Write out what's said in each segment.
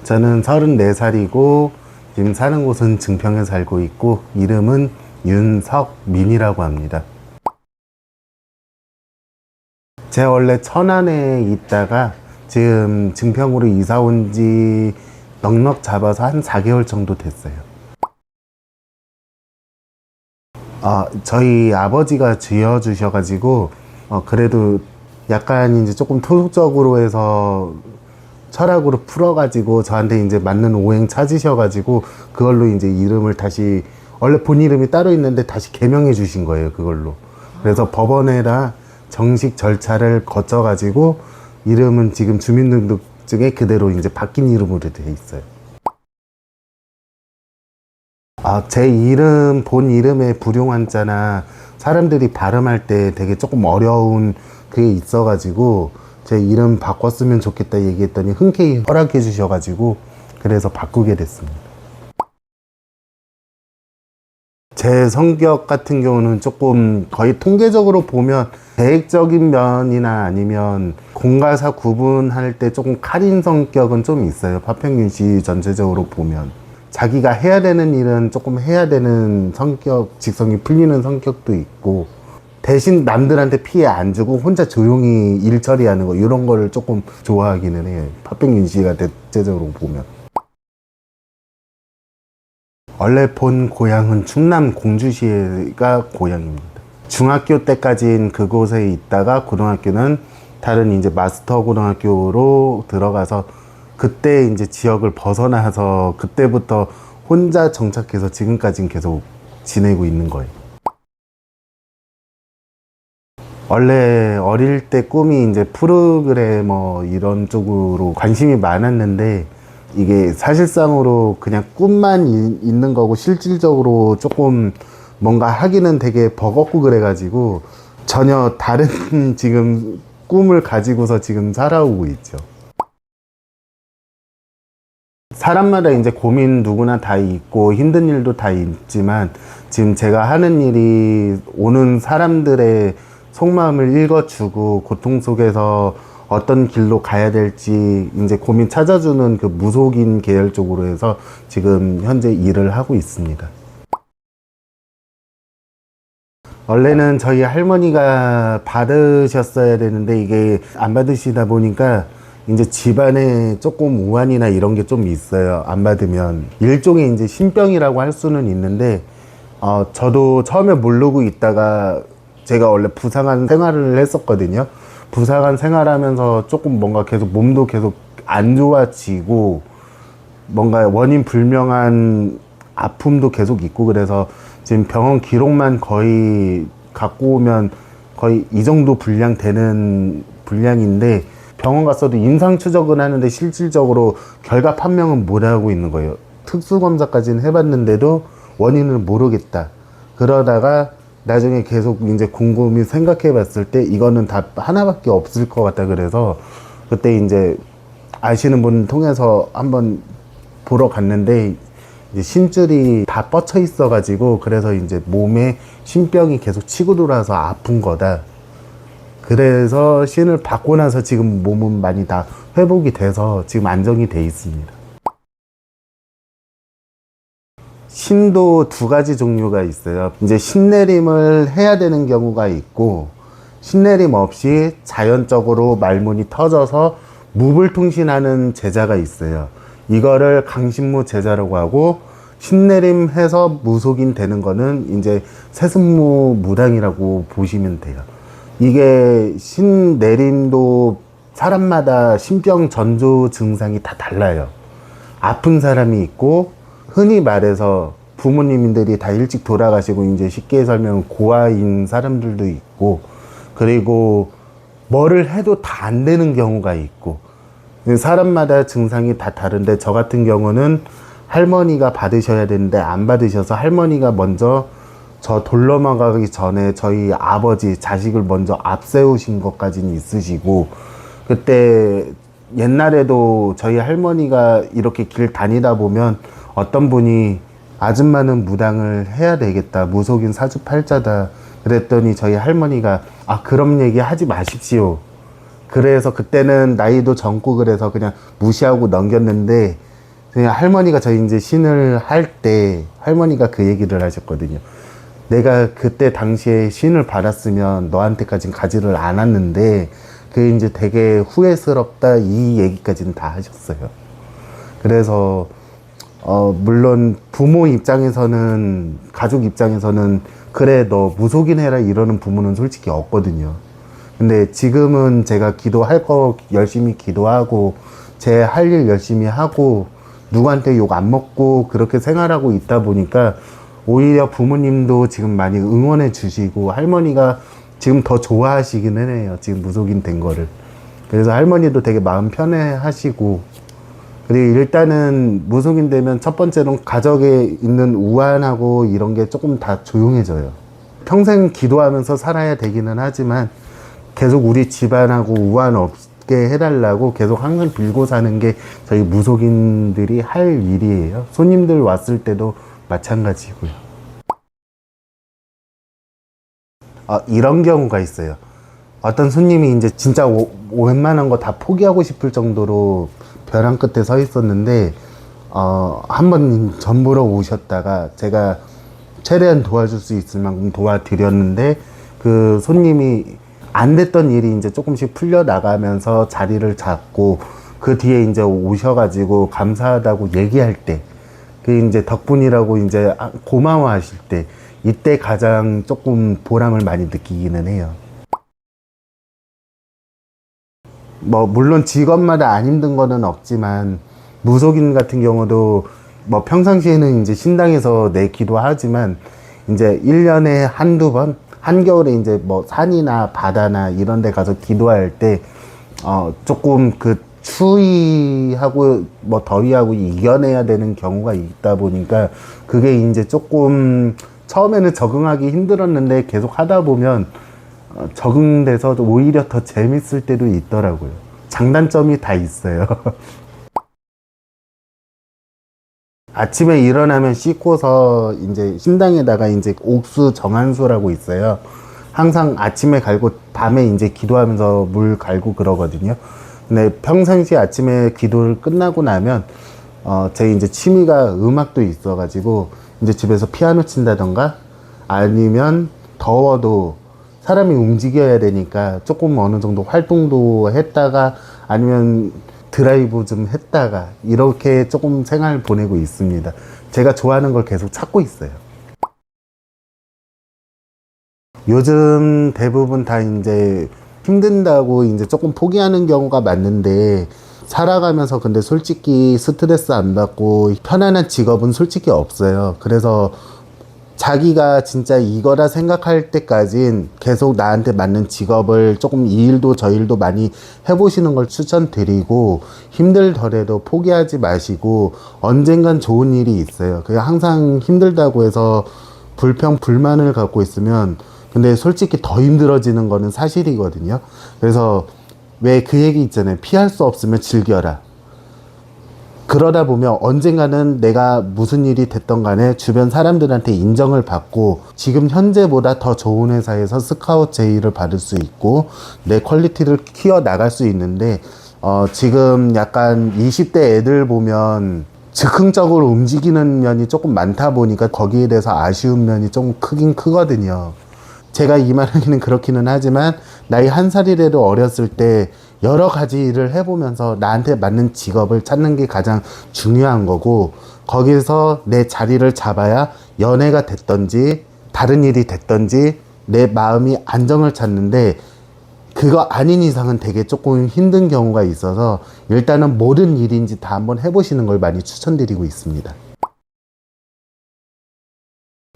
저는 34살이고 지금 사는 곳은 증평에 살고 있고 이름은 윤석민이라고 합니다. 제가 원래 천안에 있다가 지금 증평으로 이사 온 지 넉넉 잡아서 한 4개월 정도 됐어요. 저희 아버지가 지어주셔가지고 그래도 약간 이제 조금 토속적으로 해서 철학으로 풀어가지고 저한테 이제 맞는 오행 찾으셔가지고 그걸로 이제 이름을 다시, 원래 본 이름이 따로 있는데 다시 개명해 주신 거예요, 그걸로. 그래서 법원에다 정식 절차를 거쳐가지고 이름은 지금 주민등록증에 그대로 이제 바뀐 이름으로 돼 있어요. 제 이름, 본 이름의 불용한자나 사람들이 발음할 때 되게 조금 어려운 그게 있어가지고 제 이름 바꿨으면 좋겠다 얘기했더니 흔쾌히 허락해 주셔가지고 그래서 바꾸게 됐습니다. 제 성격 같은 경우는 조금 거의 통계적으로 보면 계획적인 면이나 아니면 공과사 구분할 때 조금 칼인 성격은 좀 있어요. 파평윤씨 전체적으로 보면 자기가 해야 되는 일은 조금 해야 되는 성격, 직성이 풀리는 성격도 있고 대신 남들한테 피해 안 주고 혼자 조용히 일 처리하는 거, 이런 거를 조금 좋아하기는 해요. 파평윤씨가 대체적으로 보면. 원래 본 고향은 충남 공주시가 고향입니다. 중학교 때까지는 그곳에 있다가 고등학교는 다른 이제 마스터 고등학교로 들어가서 그때 이제 지역을 벗어나서 그때부터 혼자 정착해서 지금까지는 계속 지내고 있는 거예요. 원래 어릴 때 꿈이 이제 프로그래머 이런 쪽으로 관심이 많았는데 이게 사실상으로 그냥 꿈만 있는 거고 실질적으로 조금 뭔가 하기는 되게 버겁고 그래가지고 전혀 다른 지금 꿈을 가지고서 지금 살아오고 있죠. 사람마다 이제 고민 누구나 다 있고 힘든 일도 다 있지만 지금 제가 하는 일이 오는 사람들의 속마음을 읽어주고 고통 속에서 어떤 길로 가야 될지 이제 고민 찾아주는 그 무속인 계열 쪽으로 해서 지금 현재 일을 하고 있습니다. 원래는 저희 할머니가 받으셨어야 되는데 이게 안 받으시다 보니까 이제 집안에 조금 우환이나 이런 게 좀 있어요. 안 받으면 일종의 이제 신병이라고 할 수는 있는데 저도 처음에 모르고 있다가 제가 원래 부상한 생활을 했었거든요. 부상한 생활하면서 조금 뭔가 계속 몸도 계속 안 좋아지고 뭔가 원인 불명한 아픔도 계속 있고 그래서 지금 병원 기록만 거의 갖고 오면 거의 이 정도 분량 되는 분량인데 병원 갔어도 임상 추적은 하는데 실질적으로 결과 판명은 못 하고 있는 거예요. 특수검사까지는 해봤는데도 원인을 모르겠다. 그러다가 나중에 계속 이제 곰곰이 생각해 봤을 때 이거는 다 하나밖에 없을 것 같다. 그래서 그때 이제 아시는 분 통해서 한번 보러 갔는데 이제 신줄이 다 뻗쳐 있어 가지고 그래서 이제 몸에 신병이 계속 치고 돌아서 아픈 거다. 그래서 신을 받고 나서 지금 몸은 많이 다 회복이 돼서 지금 안정이 돼 있습니다. 신도 두 가지 종류가 있어요. 이제 신내림을 해야 되는 경우가 있고 신내림 없이 자연적으로 말문이 터져서 무불통신하는 제자가 있어요. 이거를 강신무 제자라고 하고 신내림 해서 무속인 되는 거는 이제 세습무 무당이라고 보시면 돼요. 이게 신내림도 사람마다 신병 전조 증상이 다 달라요. 아픈 사람이 있고 흔히 말해서 부모님들이 다 일찍 돌아가시고 이제 쉽게 설명 고아인 사람들도 있고 그리고 뭐를 해도 다 안 되는 경우가 있고 사람마다 증상이 다 다른데 저 같은 경우는 할머니가 받으셔야 되는데 안 받으셔서 할머니가 먼저 저 돌 넘어가기 전에 저희 아버지 자식을 먼저 앞세우신 것까지는 있으시고 그때 옛날에도 저희 할머니가 이렇게 길 다니다 보면 어떤 분이 아줌마는 무당을 해야 되겠다. 무속인 사주팔자다. 그랬더니 저희 할머니가 그런 얘기 하지 마십시오. 그래서 그때는 나이도 젊고 그래서 그냥 무시하고 넘겼는데 그냥 할머니가 저희 이제 신을 할 때 할머니가 그 얘기를 하셨거든요. 내가 그때 당시에 신을 받았으면 너한테까진 가지를 않았는데 그게 이제 되게 후회스럽다 이 얘기까지는 다 하셨어요. 그래서 물론 부모 입장에서는 가족 입장에서는 그래 너 무속인 해라 이러는 부모는 솔직히 없거든요. 근데 지금은 제가 기도할 거 열심히 기도하고 제 할 일 열심히 하고 누구한테 욕 안 먹고 그렇게 생활하고 있다 보니까 오히려 부모님도 지금 많이 응원해 주시고 할머니가 지금 더 좋아하시기는 해요. 지금 무속인 된 거를. 그래서 할머니도 되게 마음 편해 하시고 그리고 일단은 무속인 되면 첫 번째로는 가족에 있는 우환하고 이런 게 조금 다 조용해져요. 평생 기도하면서 살아야 되기는 하지만 계속 우리 집안하고 우환 없게 해달라고 계속 항상 빌고 사는 게 저희 무속인들이 할 일이에요. 손님들 왔을 때도 마찬가지고요. 이런 경우가 있어요. 어떤 손님이 이제 진짜 웬만한 거 다 포기하고 싶을 정도로 벼랑 끝에 서 있었는데, 한 번 전 보러 오셨다가 제가 최대한 도와줄 수 있을 만큼 도와드렸는데, 그 손님이 안 됐던 일이 이제 조금씩 풀려 나가면서 자리를 잡고, 그 뒤에 이제 오셔가지고 감사하다고 얘기할 때, 그 이제 덕분이라고 이제 고마워하실 때, 이때 가장 조금 보람을 많이 느끼기는 해요. 뭐 물론 직업마다 안 힘든 거는 없지만 무속인 같은 경우도 뭐 평상시에는 이제 신당에서 내 기도하지만 이제 1년에 한두 번 한겨울에 이제 뭐 산이나 바다나 이런 데 가서 기도할 때 조금 그 추위하고 뭐 더위하고 이겨내야 되는 경우가 있다 보니까 그게 이제 조금 처음에는 적응하기 힘들었는데 계속 하다 보면 적응돼서 오히려 더 재밌을 때도 있더라고요. 장단점이 다 있어요. 아침에 일어나면 씻고서 이제 신당에다가 이제 옥수 정한수라고 있어요. 항상 아침에 갈고 밤에 이제 기도하면서 물 갈고 그러거든요. 근데 평상시 아침에 기도를 끝나고 나면 제 이제 취미가 음악도 있어가지고 이제 집에서 피아노 친다던가 아니면 더워도 사람이 움직여야 되니까 조금 어느 정도 활동도 했다가 아니면 드라이브 좀 했다가 이렇게 조금 생활 보내고 있습니다. 제가 좋아하는 걸 계속 찾고 있어요. 요즘 대부분 다 이제 힘든다고 이제 조금 포기하는 경우가 많은데 살아가면서 근데 솔직히 스트레스 안 받고 편안한 직업은 솔직히 없어요. 그래서 자기가 진짜 이거라 생각할 때까진 계속 나한테 맞는 직업을 조금 이 일도 저 일도 많이 해보시는 걸 추천드리고 힘들더라도 포기하지 마시고 언젠간 좋은 일이 있어요. 그냥 항상 힘들다고 해서 불만을 갖고 있으면 근데 솔직히 더 힘들어지는 거는 사실이거든요. 그래서 왜 그 얘기 있잖아요. 피할 수 없으면 즐겨라. 그러다 보면 언젠가는 내가 무슨 일이 됐던 간에 주변 사람들한테 인정을 받고 지금 현재보다 더 좋은 회사에서 스카웃 제의를 받을 수 있고 내 퀄리티를 키워 나갈 수 있는데 지금 약간 20대 애들 보면 즉흥적으로 움직이는 면이 조금 많다 보니까 거기에 대해서 아쉬운 면이 좀 크긴 크거든요. 제가 이 말하기는 그렇기는 하지만 나이 한 살이라도 어렸을 때 여러 가지 일을 해보면서 나한테 맞는 직업을 찾는 게 가장 중요한 거고 거기서 내 자리를 잡아야 연애가 됐던지 다른 일이 됐던지 내 마음이 안정을 찾는데 그거 아닌 이상은 되게 조금 힘든 경우가 있어서 일단은 모든 일인지 다 한번 해보시는 걸 많이 추천드리고 있습니다.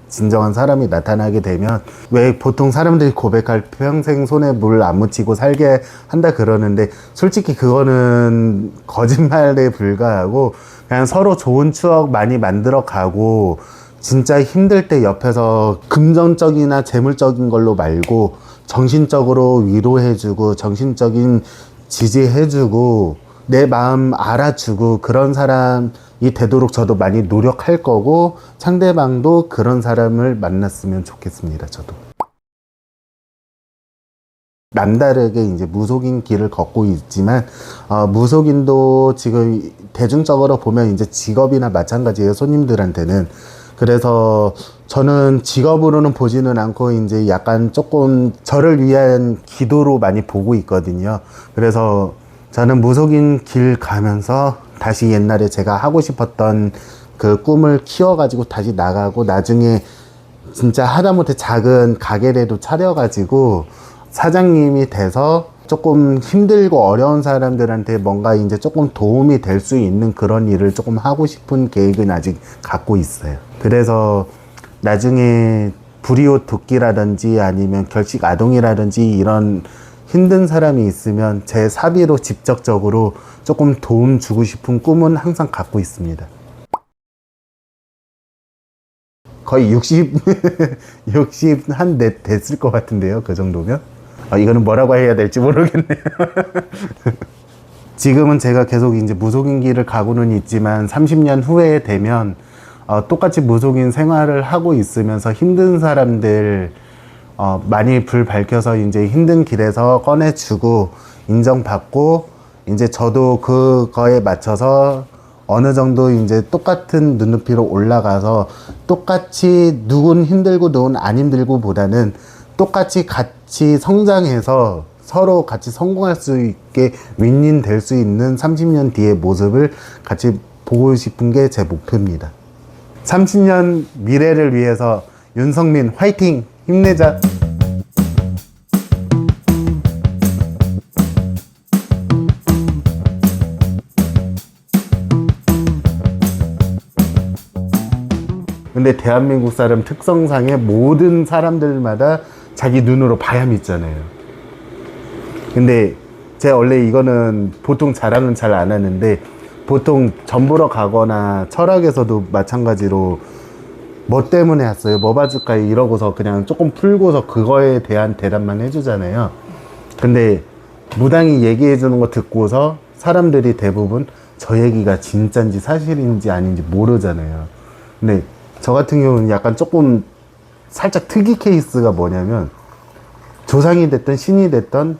진정한 사람이 나타나게 되면 왜 보통 사람들이 고백할 평생 손에 물 안 묻히고 살게 한다 그러는데 솔직히 그거는 거짓말에 불과하고 그냥 서로 좋은 추억 많이 만들어 가고 진짜 힘들 때 옆에서 금전적이나 재물적인 걸로 말고 정신적으로 위로해주고 정신적인 지지해주고 내 마음 알아주고 그런 사람이 되도록 저도 많이 노력할 거고 상대방도 그런 사람을 만났으면 좋겠습니다. 저도. 남다르게 이제 무속인 길을 걷고 있지만, 무속인도 지금 대중적으로 보면 이제 직업이나 마찬가지예요, 손님들한테는. 그래서 저는 직업으로는 보지는 않고 이제 약간 조금 저를 위한 기도로 많이 보고 있거든요. 그래서 저는 무속인 길 가면서 다시 옛날에 제가 하고 싶었던 그 꿈을 키워가지고 다시 나가고, 나중에 진짜 하다못해 작은 가게라도 차려가지고 사장님이 돼서 조금 힘들고 어려운 사람들한테 뭔가 이제 조금 도움이 될 수 있는 그런 일을 조금 하고 싶은 계획은 아직 갖고 있어요. 그래서 나중에 불이웃 돕기라든지 아니면 결식 아동이라든지 이런 힘든 사람이 있으면 제 사비로 직접적으로 조금 도움 주고 싶은 꿈은 항상 갖고 있습니다. 거의 60 한 넷 됐을 것 같은데요. 그 정도면. 이거는 뭐라고 해야 될지 모르겠네요. 지금은 제가 계속 이제 무속인 길을 가고는 있지만 30년 후에 되면 똑같이 무속인 생활을 하고 있으면서 힘든 사람들 많이 불 밝혀서 이제 힘든 길에서 꺼내주고 인정받고, 이제 저도 그거에 맞춰서 어느 정도 이제 똑같은 눈높이로 올라가서 똑같이 누군 힘들고 누군 안 힘들고 보다는 똑같이 같이 성장해서 서로 같이 성공할 수 있게 윈윈 될 수 있는 30년 뒤의 모습을 같이 보고 싶은 게 제 목표입니다. 30년 미래를 위해서 윤성민 화이팅! 힘내자! 근데 대한민국 사람 특성상의 모든 사람들마다 자기 눈으로 봐야 믿잖아요. 근데 제가 원래 이거는 보통 자랑은 잘 안 하는데, 보통 점 보러 가거나 철학에서도 마찬가지로 뭐 때문에 왔어요? 뭐 봐줄까? 이러고서 그냥 조금 풀고서 그거에 대한 대답만 해주잖아요. 근데 무당이 얘기해 주는 거 듣고서 사람들이 대부분 저 얘기가 진짠지 사실인지 아닌지 모르잖아요. 근데 저 같은 경우는 약간 조금 살짝 특이 케이스가 뭐냐면, 조상이 됐든 신이 됐든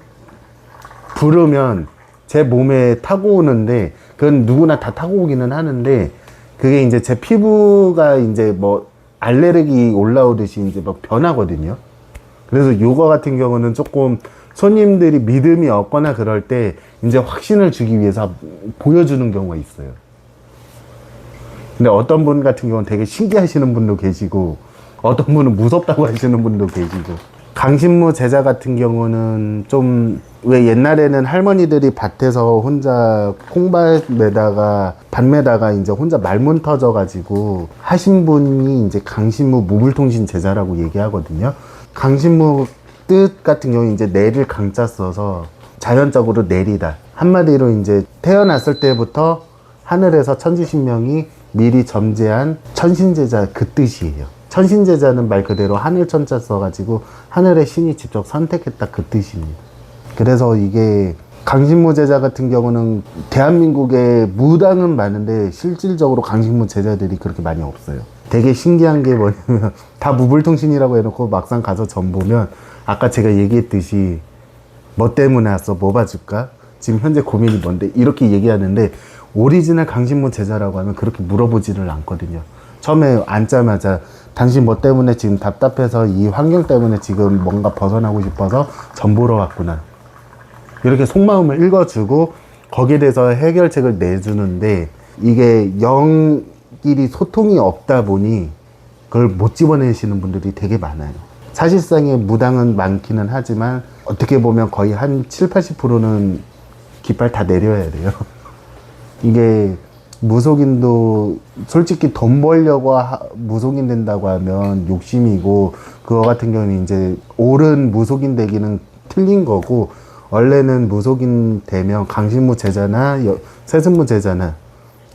부르면 제 몸에 타고 오는데, 그건 누구나 다 타고 오기는 하는데, 그게 이제 제 피부가 이제 뭐 알레르기 올라오듯이 이제 막 변하거든요. 그래서 요거 같은 경우는 조금 손님들이 믿음이 없거나 그럴 때 이제 확신을 주기 위해서 보여주는 경우가 있어요. 근데 어떤 분 같은 경우는 되게 신기하시는 분도 계시고, 어떤 분은 무섭다고 하시는 분도 계시고. 강신무 제자 같은 경우는 좀, 왜 옛날에는 할머니들이 밭에서 혼자 콩밭 매다가 밭 매다가 이제 혼자 말문 터져가지고 하신 분이 이제 강신무 무불통신 제자라고 얘기하거든요. 강신무 뜻 같은 경우 이제 내릴 강자 써서 자연적으로 내리다. 한마디로 이제 태어났을 때부터 하늘에서 천지신명이 미리 점재한 천신제자 그 뜻이에요. 천신제자는 말 그대로 하늘 천자 써가지고 하늘의 신이 직접 선택했다 그 뜻입니다. 그래서 이게 강신무 제자 같은 경우는 대한민국에 무당은 많은데 실질적으로 강신무 제자들이 그렇게 많이 없어요. 되게 신기한 게 뭐냐면 다 무불통신이라고 해놓고 막상 가서 점 보면 아까 제가 얘기했듯이 뭐 때문에 왔어? 뭐 봐줄까? 지금 현재 고민이 뭔데? 이렇게 얘기하는데, 오리지널 강신무 제자라고 하면 그렇게 물어보지를 않거든요. 처음에 앉자마자 당신 뭐 때문에 지금 답답해서 이 환경 때문에 지금 뭔가 벗어나고 싶어서 점 보러 왔구나. 이렇게 속마음을 읽어주고 거기에 대해서 해결책을 내주는데, 이게 영끼리 소통이 없다 보니 그걸 못 집어내시는 분들이 되게 많아요. 사실상의 무당은 많기는 하지만 어떻게 보면 거의 한 7, 80%는 깃발 다 내려야 돼요. 이게 무속인도 솔직히 돈 벌려고 무속인 된다고 하면 욕심이고, 그거 같은 경우는 이제 옳은 무속인 되기는 틀린 거고, 원래는 무속인 되면 강신무 제자나 세승무 제자나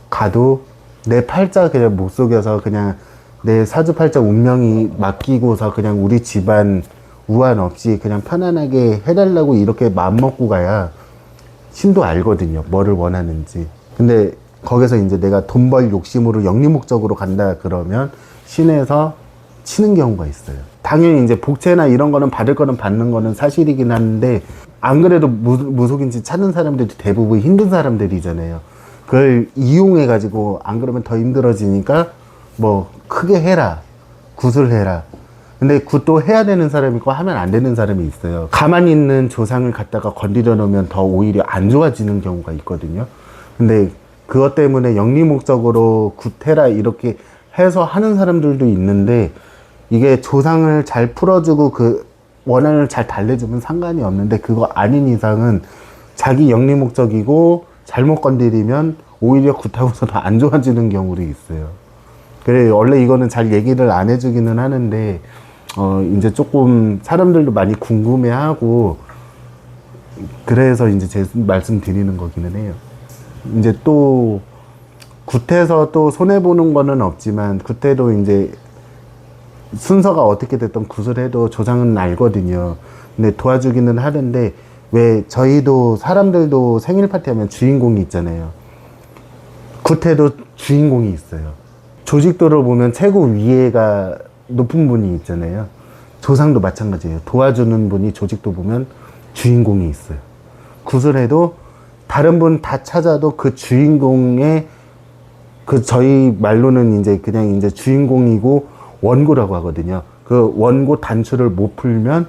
가도 내 팔자 그냥 못 속여서 그냥 내 사주팔자 운명이 맡기고서 그냥 우리 집안 우한 없이 그냥 편안하게 해달라고 이렇게 마음먹고 가야 신도 알거든요, 뭐를 원하는지. 근데 거기서 이제 내가 돈 벌 욕심으로 영리 목적으로 간다 그러면 신에서 치는 경우가 있어요. 당연히 이제 복채나 이런 거는 받을 거는 받는 거는 사실이긴 한데, 안 그래도 무속인지 찾는 사람들이 대부분 힘든 사람들이잖아요. 그걸 이용해가지고 안 그러면 더 힘들어지니까 뭐 크게 해라, 굿을 해라. 근데 굿도 해야 되는 사람이 있고 하면 안 되는 사람이 있어요. 가만히 있는 조상을 갖다가 건드려 놓으면 더 오히려 안 좋아지는 경우가 있거든요. 근데 그것 때문에 영리 목적으로 굿해라 이렇게 해서 하는 사람들도 있는데, 이게 조상을 잘 풀어주고 그 원한을 잘 달래주면 상관이 없는데, 그거 아닌 이상은 자기 영리 목적이고 잘못 건드리면 오히려 굿하고서 더 안 좋아지는 경우도 있어요. 그래, 원래 이거는 잘 얘기를 안 해주기는 하는데, 이제 조금 사람들도 많이 궁금해하고, 그래서 이제 제 말씀 드리는 거기는 해요. 이제 또, 굿해서 또 손해보는 거는 없지만, 굿해도 이제 순서가 어떻게 됐든 굿을 해도 조상은 알거든요. 근데 도와주기는 하는데, 왜 저희도 사람들도 생일 파티하면 주인공이 있잖아요. 굿해도 주인공이 있어요. 조직도를 보면 최고 위에가 높은 분이 있잖아요. 조상도 마찬가지예요. 도와주는 분이 조직도 보면 주인공이 있어요. 굿을 해도 다른 분 다 찾아도 그 주인공의, 그 저희 말로는 이제 그냥 이제 주인공이고 원고라고 하거든요. 그 원고 단추를 못 풀면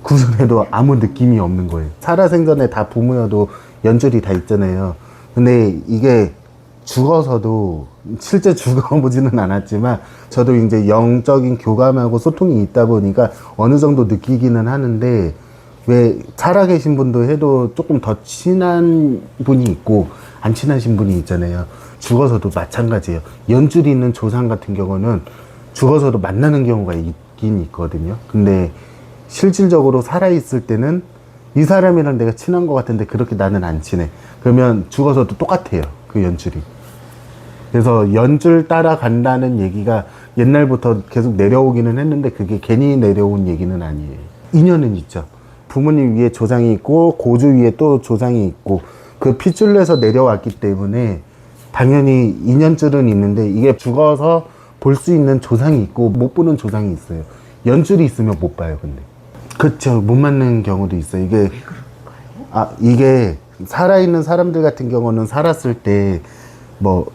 굿을 해도 아무 느낌이 없는 거예요. 살아생전에 다 부모여도 연줄이 다 있잖아요. 근데 이게 죽어서도, 실제 죽어보지는 않았지만 저도 이제 영적인 교감하고 소통이 있다 보니까 어느 정도 느끼기는 하는데, 왜 살아계신 분도 해도 조금 더 친한 분이 있고 안 친하신 분이 있잖아요. 죽어서도 마찬가지예요. 연줄이 있는 조상 같은 경우는 죽어서도 만나는 경우가 있긴 있거든요. 근데 실질적으로 살아있을 때는 이 사람이랑 내가 친한 것 같은데 그렇게 나는 안 친해. 그러면 죽어서도 똑같아요, 그 연줄이. 그래서 연줄 따라간다는 얘기가 옛날부터 계속 내려오기는 했는데, 그게 괜히 내려온 얘기는 아니에요. 인연은 있죠. 부모님 위에 조상이 있고 고주 위에 또 조상이 있고, 그 핏줄에서 내려왔기 때문에 당연히 인연줄은 있는데, 이게 죽어서 볼 수 있는 조상이 있고 못 보는 조상이 있어요. 연줄이 있으면 못 봐요. 근데 그렇죠, 못 맞는 경우도 있어요. 이게 이게 살아있는 사람들 같은 경우는 살았을 때 뭐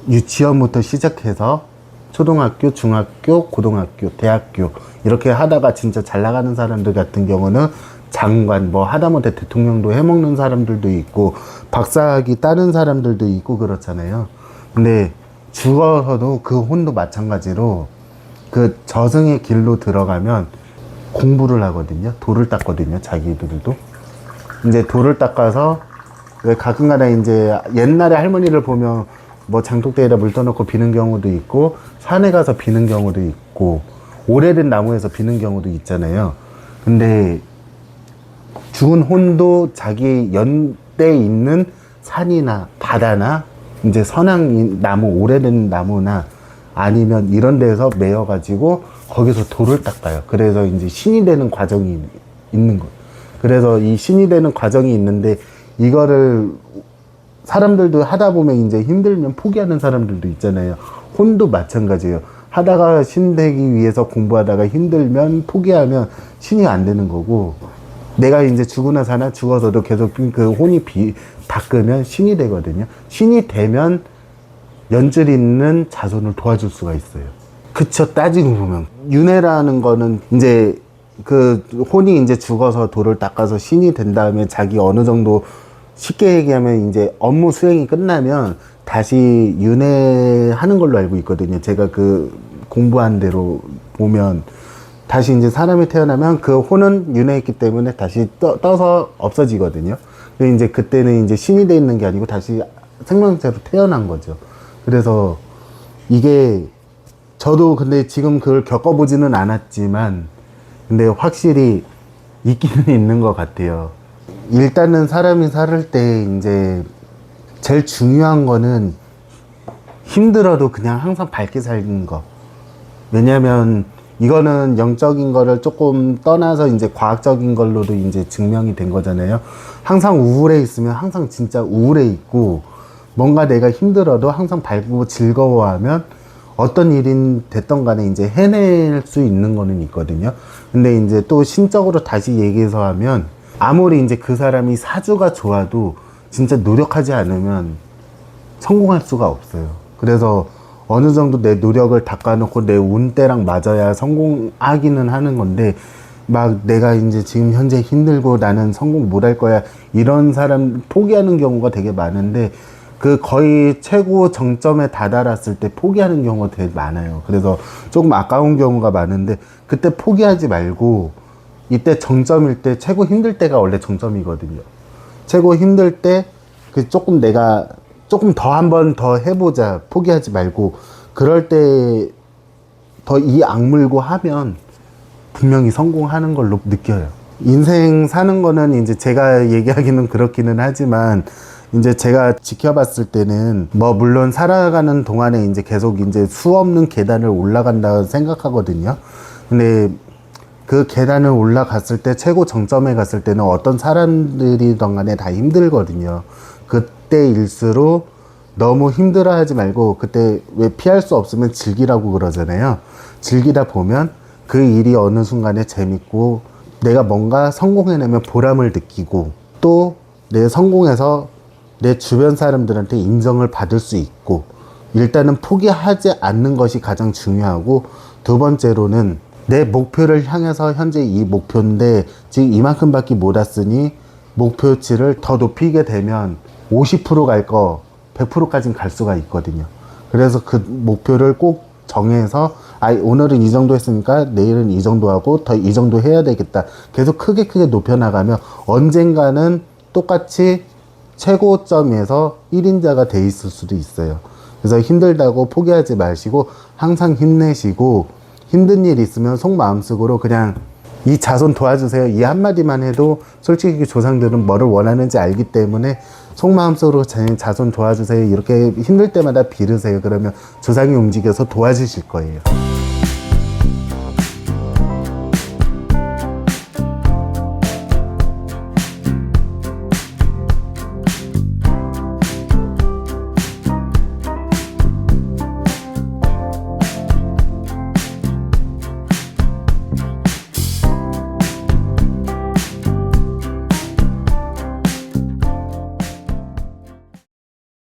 유치원부터 시작해서 초등학교, 중학교, 고등학교, 대학교 이렇게 하다가 진짜 잘 나가는 사람들 같은 경우는 장관, 뭐 하다못해 대통령도 해먹는 사람들도 있고 박사학위 따는 사람들도 있고 그렇잖아요. 근데 죽어서도 그 혼도 마찬가지로 그 저승의 길로 들어가면 공부를 하거든요. 돌을 닦거든요. 자기들도 이제 돌을 닦아서, 왜 가끔가다 이제 옛날에 할머니를 보면 뭐 장독대에다 물 떠놓고 비는 경우도 있고, 산에 가서 비는 경우도 있고, 오래된 나무에서 비는 경우도 있잖아요. 근데 죽은 혼도 자기 연대에 있는 산이나 바다나 이제 선악 나무, 오래된 나무나 아니면 이런 데서 매여가지고 거기서 돌을 닦아요. 그래서 이제 신이 되는 과정이 있는 거예요. 그래서 이 신이 되는 과정이 있는데, 이거를 사람들도 하다 보면 이제 힘들면 포기하는 사람들도 있잖아요. 혼도 마찬가지예요. 하다가 신 되기 위해서 공부하다가 힘들면 포기하면 신이 안 되는 거고, 내가 이제 죽으나 사나 죽어서도 계속 그 혼이 닦으면 신이 되거든요. 신이 되면 연줄 있는 자손을 도와줄 수가 있어요. 그쵸, 따지고 보면. 윤회라는 거는 이제 그 혼이 이제 죽어서 돌을 닦아서 신이 된 다음에 자기 어느 정도, 쉽게 얘기하면 이제 업무 수행이 끝나면 다시 윤회하는 걸로 알고 있거든요. 제가 그 공부한 대로 보면 다시 이제 사람이 태어나면 그 혼은 윤회했기 때문에 다시 떠서 없어지거든요. 근데 이제 그때는 이제 신이 돼 있는 게 아니고 다시 생명체로 태어난 거죠. 그래서 이게 저도 근데 지금 그걸 겪어보지는 않았지만, 근데 확실히 있기는 있는 것 같아요. 일단은 사람이 살을 때 이제 제일 중요한 거는 힘들어도 그냥 항상 밝게 사는 거. 왜냐면 이거는 영적인 거를 조금 떠나서 이제 과학적인 걸로도 이제 증명이 된 거잖아요. 항상 우울해 있으면 항상 진짜 우울해 있고, 뭔가 내가 힘들어도 항상 밝고 즐거워하면 어떤 일인 됐던 간에 이제 해낼 수 있는 거는 있거든요. 근데 이제 또 신적으로 다시 얘기해서 하면 아무리 이제 그 사람이 사주가 좋아도 진짜 노력하지 않으면 성공할 수가 없어요. 그래서 어느 정도 내 노력을 닦아놓고 내 운때랑 맞아야 성공하기는 하는 건데, 막 내가 이제 지금 현재 힘들고 나는 성공 못 할 거야 이런 사람 포기하는 경우가 되게 많은데, 그 거의 최고 정점에 다다랐을 때 포기하는 경우가 되게 많아요. 그래서 조금 아까운 경우가 많은데, 그때 포기하지 말고 이때 정점일 때, 최고 힘들 때가 원래 정점이거든요. 최고 힘들 때 그 조금 내가 조금 더 한 번 더 해보자, 포기하지 말고 그럴 때 더 이 악물고 하면 분명히 성공하는 걸로 느껴요. 인생 사는 거는 이제 제가 얘기하기는 그렇기는 하지만, 이제 제가 지켜봤을 때는 뭐 물론 살아가는 동안에 이제 계속 이제 수 없는 계단을 올라간다고 생각하거든요. 근데 그 계단을 올라갔을 때, 최고 정점에 갔을 때는 어떤 사람들이든 간에 다 힘들거든요. 그때일수록 너무 힘들어하지 말고, 그때 왜 피할 수 없으면 즐기라고 그러잖아요. 즐기다 보면 그 일이 어느 순간에 재밌고, 내가 뭔가 성공해내면 보람을 느끼고, 또 내 성공해서 내 주변 사람들한테 인정을 받을 수 있고, 일단은 포기하지 않는 것이 가장 중요하고, 두 번째로는 내 목표를 향해서 현재 이 목표인데 지금 이만큼밖에 못 왔으니 목표치를 더 높이게 되면 50% 갈 거 100%까지는 갈 수가 있거든요. 그래서 그 목표를 꼭 정해서, 오늘은 이 정도 했으니까 내일은 이 정도 하고 더 이 정도 해야 되겠다. 계속 크게 높여나가면 언젠가는 똑같이 최고점에서 1인자가 돼 있을 수도 있어요. 그래서 힘들다고 포기하지 마시고 항상 힘내시고, 힘든 일 있으면 속마음속으로 그냥 이 자손 도와주세요, 이 한마디만 해도 솔직히 조상들은 뭐를 원하는지 알기 때문에 속마음속으로 자손 도와주세요 이렇게 힘들 때마다 빌으세요. 그러면 조상이 움직여서 도와주실 거예요.